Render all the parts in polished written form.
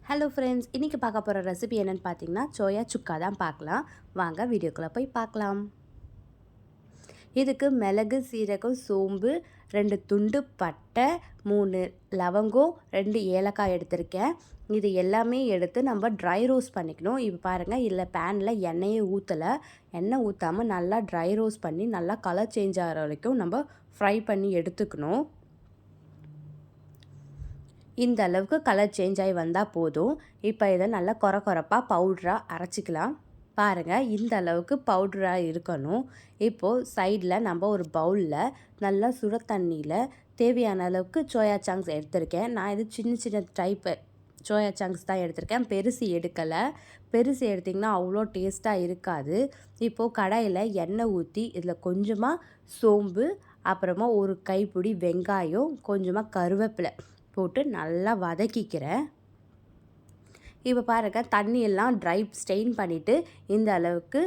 Hello friends, இன்றைக்கி பார்க்க போகிற ரெசிபி என்னென்னு பார்த்தீங்கன்னா சோயா சுக்கா தான் பார்க்கலாம். வாங்க வீடியோக்குள்ளே போய் பார்க்கலாம். இதுக்கு மிளகு, சீரகம், சோம்பு, 2 துண்டு பட்டை, 3 லவங்கம், 2 ஏலக்காய் எடுத்திருக்கேன். இது எல்லாமே எடுத்து நம்ம ட்ரை ரோஸ்ட் பண்ணிக்கணும். இப்போ பாருங்கள், இதில் பேனில் எண்ணெயே ஊற்றலை. எண்ணெய் ஊற்றாமல் நல்லா ட்ரை ரோஸ்ட் பண்ணி நல்லா கலர் சேஞ்ச் ஆகிற வரைக்கும் நம்ம ஃப்ரை பண்ணி எடுத்துக்கணும். இந்த அளவுக்கு கலர் சேஞ்ச் ஆகி வந்தால் போதும். இப்போ இதை நல்லா கொரப்பாக பவுட்ராக அரைச்சிக்கலாம். பாருங்கள், இந்த அளவுக்கு பவுட்ராக இருக்கணும். இப்போது சைடில் நம்ம ஒரு பவுலில் நல்லா சுட தண்ணியில் தேவையான அளவுக்கு சோயா சங்க்ஸ் எடுத்திருக்கேன். நான் இது சின்ன சின்ன டைப்பு சோயா சங்க்ஸ் தான் எடுத்திருக்கேன். பெருசு எடுக்கலை. பெருசு எடுத்திங்கன்னா அவ்வளோ டேஸ்ட்டாக இருக்காது. இப்போது கடாயில் எண்ணெய் ஊற்றி இதில் கொஞ்சமாக சோம்பு, அப்புறமா ஒரு கைப்பிடி வெங்காயம், கொஞ்சமாக கருவேப்பிலை போட்டு நல்லா வதக்கிக்கிறேன். இப்போ பாருங்கள், தண்ணியெல்லாம் ட்ரை ஸ்டெயின் பண்ணிவிட்டு இந்த அளவுக்கு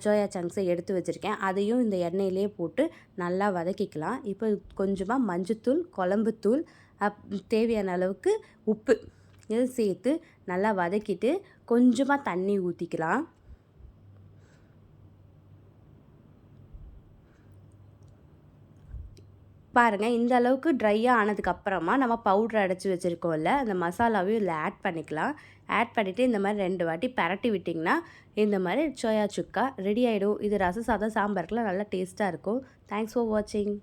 சோயா சங்க்ஸை எடுத்து வச்சுருக்கேன். அதையும் இந்த எண்ணெயிலே போட்டு நல்லா வதக்கிக்கலாம். இப்போ கொஞ்சமாக மஞ்சத்தூள், குழம்புத்தூள், தேவையான அளவுக்கு உப்பு இது சேர்த்து நல்லா வதக்கிட்டு கொஞ்சமாக தண்ணி ஊற்றிக்கலாம். பாருங்கள், இந்த அளவுக்கு ட்ரையாக ஆனதுக்கப்புறமா நம்ம பவுட்ரு அடைச்சி வச்சுருக்கோம்ல, அந்த மசாலாவையும் இதில் ஆட் பண்ணிக்கலாம். ஆட் பண்ணிவிட்டு இந்த மாதிரி 2 வாட்டி பரட்டி விட்டிங்கன்னா இந்த மாதிரி சோயா சுக்கா ரெடி ஆகிடும். இது ரசம் சாதம், சாம்பாருக்குலாம் நல்லா டேஸ்ட்டாக இருக்கும். தேங்க்ஸ் ஃபார் வாட்சிங்.